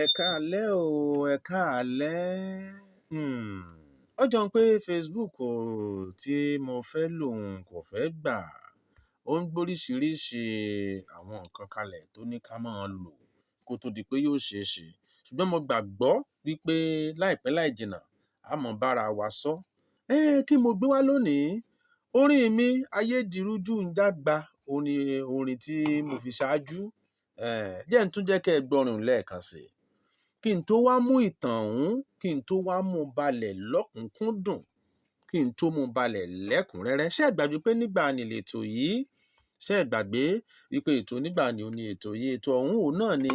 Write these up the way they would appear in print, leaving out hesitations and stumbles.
Ẹ káalẹ́ o, ẹ káalẹ́. Ó jọ pé Facebook tí mo fẹ́ lò kò fẹ́ gbà. Ó ń gbóríṣiríṣi àwọn nǹkan kalẹ̀ tó ní ká máa lò kó tó di pé yóò ṣeé ṣe. Ṣùgbọ́n mo gbàgbọ́ wípé láìpẹ́ láì jìnnà a mọ̀ bára wa sọ. Kí mo gbé wá lónìí? Orin mi Ayédìrújú ń jágba, òun ni orin tí mo fi ṣáájú. Jẹ́ n tún jẹ́ kẹ́ ẹ gbọ́rùn lẹ́ẹ̀kan sí i. Kí n tó wá mú ìtàn ọ̀hún, kí n tó wá mú balẹ̀ lọ́kùnkúndùn, kí n tó mú balẹ̀ lẹ́kùnrẹ́rẹ́. Ṣé ẹ gbàgbé pé nígbà ni lètò yìí? Ṣé ẹ gbàgbé wípé ètò nígbà ni ó ní ètò yìí? Ètò ọ̀hún òun náà ni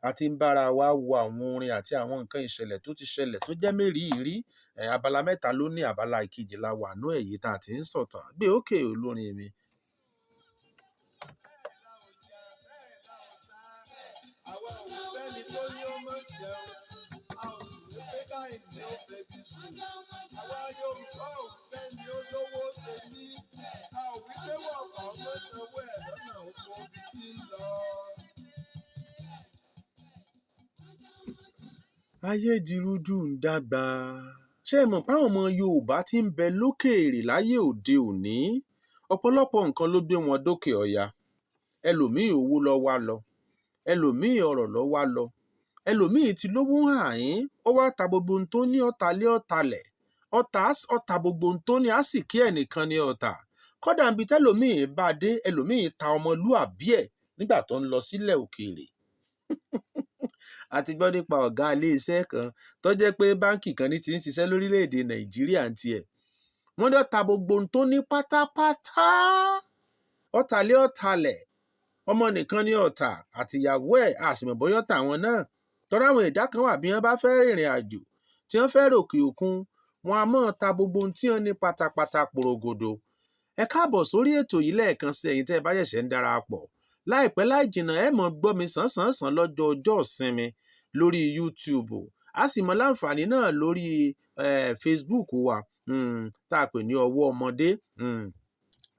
a ti ń bára wa wo àwọn orin àti àwọn nǹkan ìṣẹ̀lẹ̀ tó ti ṣẹlẹ̀ tó jẹ́ mérìíìírí. Abala mẹ́ta ló ní, abala ìkejì la wà nú èyí tá a ti ń sọ̀tàn. Gbé òkè olórin mi. Àwa ò fẹ́ni tó ní ó mọ̀ jẹun, a ò sì ní pé káyìn ní ó febi sùn. Àwa Yorùbá ò fẹ́ni ó lówó ṣe ní, a ò wí pé wọ̀kàn ló sanwó ẹ̀ lọ́nà oko ibi tí ń lọ. Ayédìrújú ń dàgbà. Ṣé ẹ mọ̀ pé àwọn ọmọ Yorùbá tí ń bẹ lókèèrè láyé òde òní? Ọ̀pọ̀lọpọ̀ nǹkan ló gbé wọn dókè ọya. Ẹlòmíì owó ló wá lọ, ẹlòmíì ọ̀rọ̀ ló wá lọ, ẹlòmíì ti lówó hàín, ó wá ta gbogbo ohun tó ní ọ̀tá lé ọ̀tálẹ̀, ọ̀tá gbogbo ohun tó ní á sì kí ẹnìkan ní ọ̀tá. Kódà níbi tẹ́lòmíì bá dé, ẹlòmíì ta ọmọlúàbí ẹ̀ nígbà tó ń lọ sílẹ̀ òkèèrè. A ti gbọ́ nípa ọ̀gá ilé-iṣẹ́ kan tó jẹ́ pé báǹkì kan ní ti ń ṣiṣẹ́ lórílẹ̀‐èdè Nàìjíríà ń tiẹ̀. Wọ́n ní ó ta gbogbo ohun tó ní pátápátá. Ọ̀tá lé ọ̀tálẹ̀, ọmọ nìkan ní ọ̀tá àtìyàwó ẹ̀ àsìmọ̀ bóyá ọ̀tá wọn náà. Tọ́ra àwọn ẹ̀dá kan wà bí wọ́n bá fẹ́ rìnrìn àjò tí wọ́n fẹ́ ròkè òkun, wọn a máa ta gbogbo ohun tí wọ́n ní pátápátá porogodo. Ẹ káàbọ̀ sórí ètò yìí lẹ́ẹ̀kan sí ẹ̀yin tẹ́ ẹ bá ṣẹ̀ṣẹ̀ ń darapọ̀. Láìpẹ́ láì jìnnà ẹ mọ̀ gbọ́ mi sánsánsán lọ́jọ́ ọjọ́ ìsinmi lórí YouTube. A sì mọ láǹfààní náà lórí Facebook wa tá a pè ní ọwọ́ ọmọdé.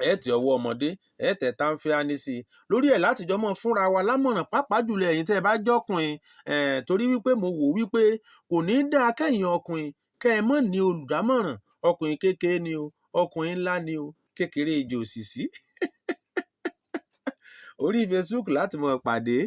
Ẹ tẹ ọwọ́ ọmọdé, ẹ tẹ Tanfiani sí i lórí ẹ̀ láti jọ mọ́ fúnra wa lámọ̀ràn, pàápàá jùlọ ẹ̀yin tẹ́ ẹ bá jọ́kùnrin. Torí wípé mo wò wípé kò ní dáa kẹ́yìn ọkùnrin kẹ́ ẹ mọ̀ ní olùdámọ̀ràn. Ọkùnrin kékeré ni o, ọkùnrin ńlá ni o, kékeré ìjò òṣìṣì. Orí Facebook láti mọ̀ pàdé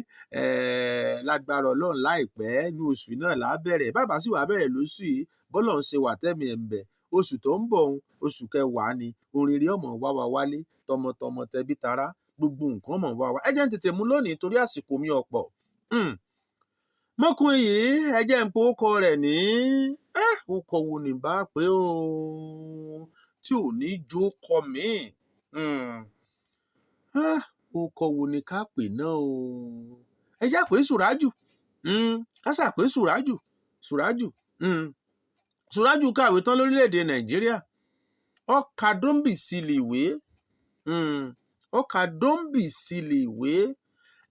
lágbára Ọlọ́run láìpẹ́ ní oṣù náà lábẹ̀rẹ̀. Bàbá sì wà bẹ̀rẹ̀ lóṣù yìí, bọ́lọ̀ ń ṣe wà tẹ́mi ẹ̀ ń bẹ̀. Oṣù tó ń bọ̀ oṣù kẹwàá ni orin rí ọmọ wá wa wálé tọmọtọmọ tẹbí tará gbogbo nǹkan ọmọ wá wa. Ẹ jẹ́ ń tètè mú lónìí torí àsìkò mi ọ̀pọ̀. Mọ́kùnrin yìí ẹ jẹ́ ń po ókọ rẹ̀ ní ókọ wo ní bá pé o tí ò ní jó kọ mí. Ókọ wo ni ká pè náà o? Ẹ jẹ́ pé Sùrájù. Ká sà pé Sùrájù. Sùrájù kàwé tán lórílẹ̀‐èdè Nàìjíríà. Ó ka dóńbì sílì ìwé.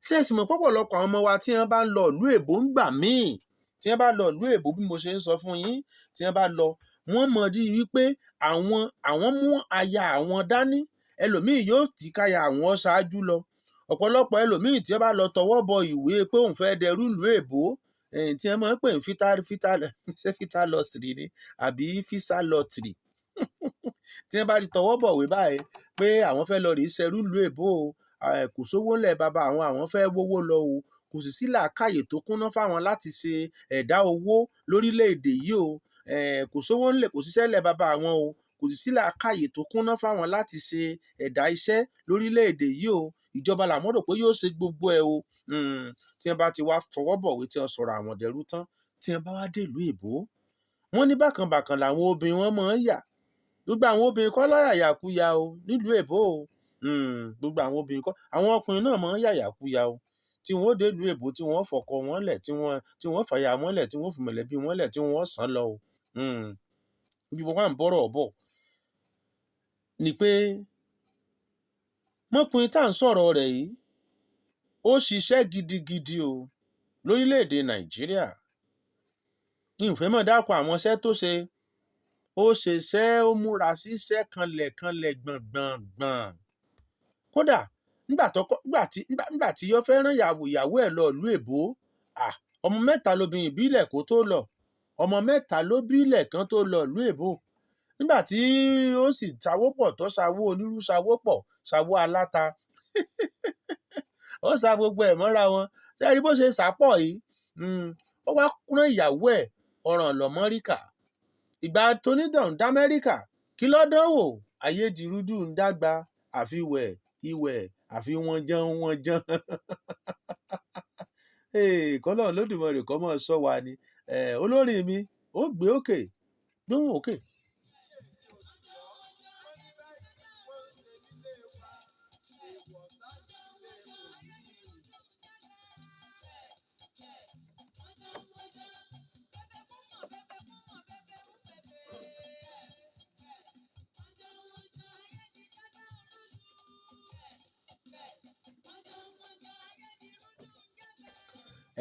Ṣé ẹ sì mọ̀ pọ̀pọ̀lọpọ̀ àwọn ọmọ wa tí wọ́n bá ń lọ ìlú èbó ń gbà míì, tí wọ́n bá lọ ìlú èbó bí mo ṣe ń sọ fún yín, tí wọ́n bá lọ, wọ́n mọ̀ rí wípé àwọn mú aya àwọn dání. Ẹlòmíì yóò ti káya àwọn ṣáájú lọ. Ọ̀pọ̀lọpọ̀ ẹlòmíì tí wọ́n bá lọ tọwọ́ bọ ìwé pé òun fẹ́ dẹrú ìlú èbó, tí wọ́n máa ń pè ní fítà lọ́tìrì ni àbí físà lọ́tìrì. Tí wọ́n bá ti tọwọ́ bọ̀ wé báyìí pé àwọn fẹ́ lọ rí ṣẹrú ìlú èbó o, kò sówó ńlẹ̀ bàbá àwọn fẹ́ wówó lọ o, kò sì sí làákàyè tó kúnná fáwọn láti ṣe ẹ̀dá owó lórílẹ̀‐èdè yìí o, kò sówó ńlẹ̀, kò síṣẹ́ ńlẹ̀ bàbá àwọn o, kò sì sí làákàyè tó kúnná fáwọn láti ṣe ẹ̀dá iṣẹ́ lórílẹ̀‐èdè yìí o. Ìjọba làwọn rò pé yóò ṣe gbogbo ẹ̀ o. Tí wọ́n bá ti wá fọwọ́ bọ̀wé tí wọ́n sọ̀rọ̀ àwọn dẹrú tán, tí wọ́n bá wá dé ìlú èbó, wọ́n ní bákan làwọn obìnrin wọn máa ń yà. Gbogbo àwọn obìnrin kọ́ ló yàyàkuyà o nílùú èbó o. Gbogbo àwọn obìnrin kọ́, àwọn ọkùnrin náà máa ń yàyàkuyà o. Tí wọ́n ó dé ìlú èbó tí wọ́n fọkọ wọn lẹ̀, tí wọ́n fàyà wọn lẹ̀, tí wọ́n fi mọ̀lẹ́bí wọn lẹ̀, tí wọ́n sàn lọ o. Bí wọ́n wà ń bọ̀rọ̀ bọ̀ ni pé mọ́kùnrin tá à ń sọ̀rọ̀ rẹ̀ yìí ó ṣiṣẹ́ gidigidi o lórílẹ̀‐èdè Nàìjíríà. ìfẹ́ mọ̀ dákọ̀ àwọn iṣẹ́ tó ṣe, ó ṣiṣẹ́, ó múra síṣẹ́ kanlẹ̀kanlẹ̀ gbọ̀ngbọ̀ngbọ̀n. kódà nígbà tí yóò fẹ́ rán ìyàwó ẹ̀ lọ ìlú èbó, ọmọ mẹ́ta lobìnrin ìbílẹ̀ kó tó lọ, ọmọ mẹ́ta ló bílẹ̀ kan tó lọ ìlú èbó. nígbà tí ó sì ṣàwó pọ̀ tó ṣàwó onírú ṣàwó pọ̀ ṣàwó aláta ó ṣà gbogbo ẹ̀ mọ́ra wọn. ṣé ẹ rí bó ṣe ṣàpọ̀ yìí? ó wá rán ìyàwó ẹ̀ ọ̀ràn lọ́mọ́ríkà. ìgbà tónídàn d'Amẹ́ríkà kí ló dánwò? ayédìrúdù ń dàgbà, àfiwẹ̀ ìwẹ̀ àfi wọn jẹun. kọ́lọ́run lódùmarè kó máa ṣọ́ wa ni. olórin mi ó gbé òkè gbóhùn òkè.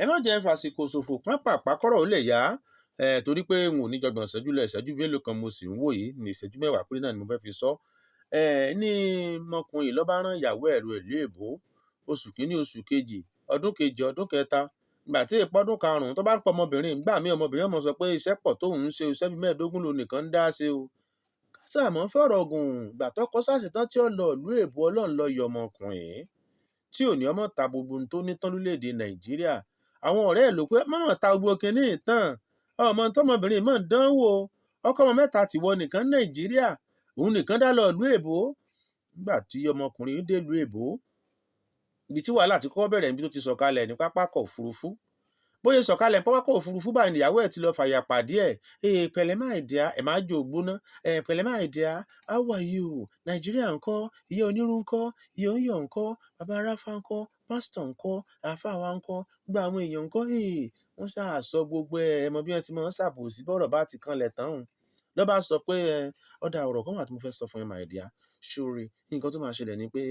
ẹ má jẹ́ fàsìkò ṣòfò pápá kọ́rọ̀ ó lè yá, torí pé n ò ní jọgbọ̀n ìṣẹ́jú lẹ̀, ìṣẹ́jú mélòó kan mo sì ń wò yìí, ní ìṣẹ́jú mẹ́wàá péré náà ni mo fẹ́ fi sọ. ní mọkùnrin ló bá rán ìyàwó ẹ̀ lọ ìlú èbó, oṣù kínní oṣù kejì ọdún kejì ọdún kẹta, ìgbà tí èèpọ̀ ọdún karùn-ún tó bá ń pọ̀ ọmọbìnrin gbà mí, ọmọbìnrin ọmọ sọ pé iṣẹ́ pọ̀ tóun ń ṣe, iṣẹ́ bíi 15 ló nìkan ń dá sí o. kásàmọ́ fọ̀rọ̀ gùn, ìgbà tọ́kọ ṣàṣetán tí ó lọ ìlú èbó, ọlọ́run ló yọ ọmọkùnrin tí ò ní ọmọ ta gbogbo ohun tó ní tán lórílẹ̀‐èdè Nàìjíríà. àwọn ọ̀rẹ́ ẹ̀ ló pé mọ̀mọ́ ta gbogbo kinní ìtàn, ọmọ tọmọbìnrin mọ̀ ń dánwò, ọkọ ọmọ mẹ́ta tìwọ nìkan Nàìjíríà, òun nìkan dá lọ ìlú èbó. nígbà tí ọmọkùnrin dé ìlú èbó, ibi tí wàhálà ti kọ́kọ́ bẹ̀rẹ̀ níbi tó ti sọ̀kalẹ̀ ní pápákọ̀ òfurufú. bóyá sọ̀kalẹ̀ pápákọ̀ òfurufú báyìí níyàwó ẹ̀ ti lọ fàyà pàdé ẹ̀. pẹ̀lẹ́ my dear, ẹ̀ máa jò gbóná. pẹ̀lẹ́ my dear, how are you? Nàìjíríà ńkọ́? ìyá onírú ńkọ́? ìyá oníyọ̀ ńkọ́? bàbá aráfá ńkọ́? pásítọ̀ ńkọ́? àáfàá wa ńkọ́? gbogbo àwọn èèyàn ńkọ́? wọ́n ṣàṣọ gbogbo ẹ̀ mọ bí wọ́n ti máa ń ṣàbòsí bọ́rọ̀ bá ti kanlẹ̀ tán. ló bá sọ pé ọ̀dà ọ̀rọ̀ kan wà tí mo fẹ́ sọ fún ẹ my dear, ṣóore nǹkan tó máa ṣẹlẹ̀ ni pé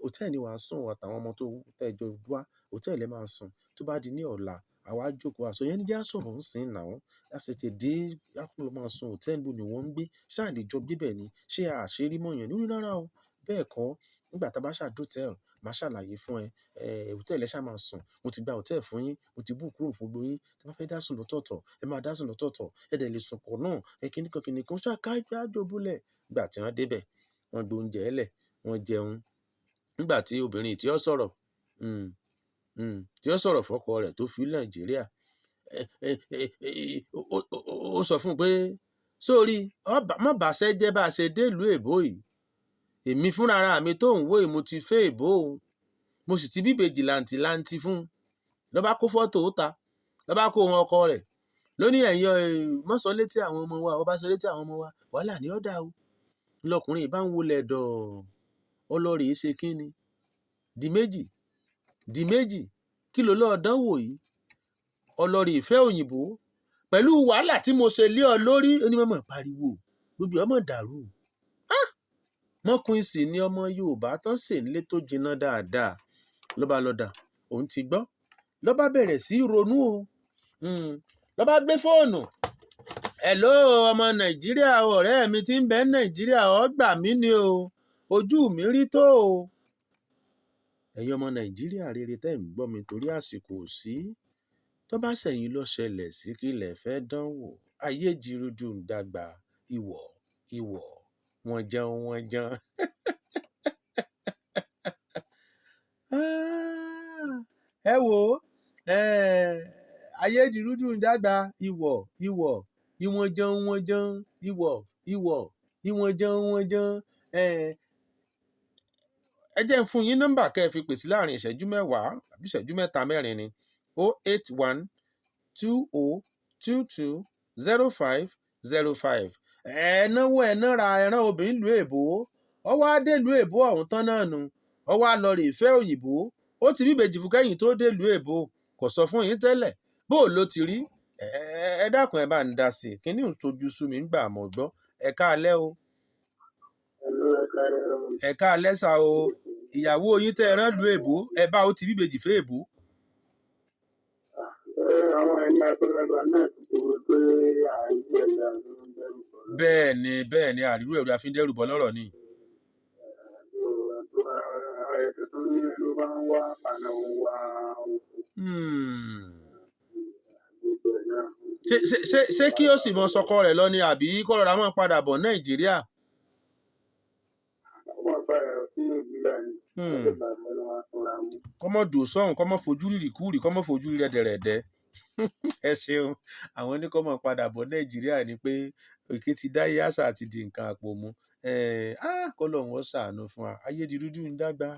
hòtẹ́ẹ̀lì wàá sùn àtàwọn ọmọ tó tẹ́jọ wá, hòtẹ́ẹ̀lì máa sùn, tó bá di ní ọ̀la àwa jókòó àṣọ yẹn ní jẹ́ sọ̀rọ̀ ń sìn náà, láti tètè dé àkùnlọ́ máa sùn hòtẹ́ẹ̀lì bò ní wọ́n ń gbé, ṣáà lè jọ gbébẹ̀ ni, ṣé àṣírí mọ̀yàn nínú rárá o. bẹ́ẹ̀ kọ́, nígbà tá a bá ṣàdótẹ́ẹ̀lì máa ṣàlàyé fún ẹ, hòtẹ́ẹ̀lì ẹ ṣáà máa sùn, mo ti gba hòtẹ́ẹ̀lì fún yín, mo ti búùkù rúùmù fún gbogbo yín, tí wọ́n fẹ́ dá sùn lọ́tọ̀ọ̀tọ̀ ẹ máa dá sùn lọ́tọ̀ọ̀tọ̀, ẹ dẹ̀ lè sùn pọ̀ náà, kìnnìkan ṣáà kájọ búlẹ̀. nígbà tí wọ́n débẹ̀, wọ́n gbé oúnjẹ ẹlẹ̀, wọ́n jẹun. nígbà tí obìnrin tí ó sọ̀rọ̀ fọ́kọ rẹ̀ tó fi Nàìjíríà, ó sọ fún un pé sórí má bàṣẹ́ jẹ́ bá a ṣe dé ìlú èbó yìí, èmi fúnra mi tó ń wò yìí mo ti fẹ́ èbó o, mo sì ti bíbejì làǹtìlanti fún un. ló bá kó fọ́tò ó ta, ló bá kó wọn ọkọ rẹ̀ lóní ẹ̀yìn mọ́sán létí àwọn ọmọ wa, ọba sọ létí àwọn ọmọ wa, wàhálà ní ọ̀dà o. lọkùnrin ìbá ń wọlé ẹ̀dọ̀ ọlọ́rì ṣe kí ni di méjì kí ló lọ́ọ́ dánwò yìí, ọlọ́rì ìfẹ́ òyìnbó pẹ̀lú wàhálà tí mo ṣe lé ọ lórí, onímọ̀ pariwo gbogbo ọmọ dàrú. mọ́kùnrin sì ni ọmọ Yorùbá tán ṣe nílé tó jiná dáadáa. ló bá lọ́dà òun ti gbọ́, ló bá bẹ̀rẹ̀ sí ronú o. ló bá gbé fóònù, hello ọmọ Nàìjíríà, ọ̀rẹ́ mi tí ń bẹ Nàìjíríà, ó gbà mí ni o, ojú mi rí tó o. ẹ̀yin ọmọ Nàìjíríà rere tẹ́ ń gbọ́ mi, torí àsìkò sí, tó bá ṣẹ̀yìn ló ṣẹlẹ̀ sí kí lẹ̀ fẹ́ dánwò. ayé jìrúdù ń dàgbà, ìwọ̀ wọ́n jẹun. ẹ wo ayé jìrúdù ń dàgbà, ìwọ̀ ìwọ̀n jẹun, ìwọ̀n jẹun. ẹ jẹ́ ń fún yín nọ́mbà kẹ́ ẹ fi pèsè láàrin ìṣẹ́jú mẹ́wàá àbí ìṣẹ́jú mẹ́ta mẹ́rin ni 08120220505. náwó náírà ẹran obìnrin ìlú èbó, ọ wá dé ìlú èbó ọ̀hún tán náà nu, ọ wá lọ rè fẹ́ òyìnbó, ó ti bíbejì fún kẹ́yìn tó dé ìlú èbó, kò sọ fún yín tẹ́lẹ̀, bó ló ti rí. ẹ dákun ẹ bá ń dá sí i, kíní ò tójú sú mi ń gbà mọ́ gbọ́. ẹ káalẹ́ o. ẹ̀ka lẹ́sà o ìyàwó yín tẹ́ ẹ rán lu èbó ẹ bá ó ti bíbejì fẹ́ èbó. bẹ́ẹ̀ ni àrírú ẹ̀rù àfíndẹ́rù bọ́ lọ́rọ̀ ni. ṣé kí ó sì mọ sọkọ rẹ̀ lọ ni àbí kó rọra mọ́ padà bọ̀ Nàìjíríà. kọ́mọ dò sọ́hùn kọ́mọ fojú rírì kúrì kọ́mọ fojú rírẹ̀ dẹ̀rẹ̀dẹ̀. ẹ ṣeun àwọn oníkọ́mọ padà bọ̀ Nàìjíríà ni pé òkè ti dáyé àṣà àti di nǹkan àpò mu. kọ́lọ́hún ó ṣàánú fún wa ayé di dúdú ń dàgbà.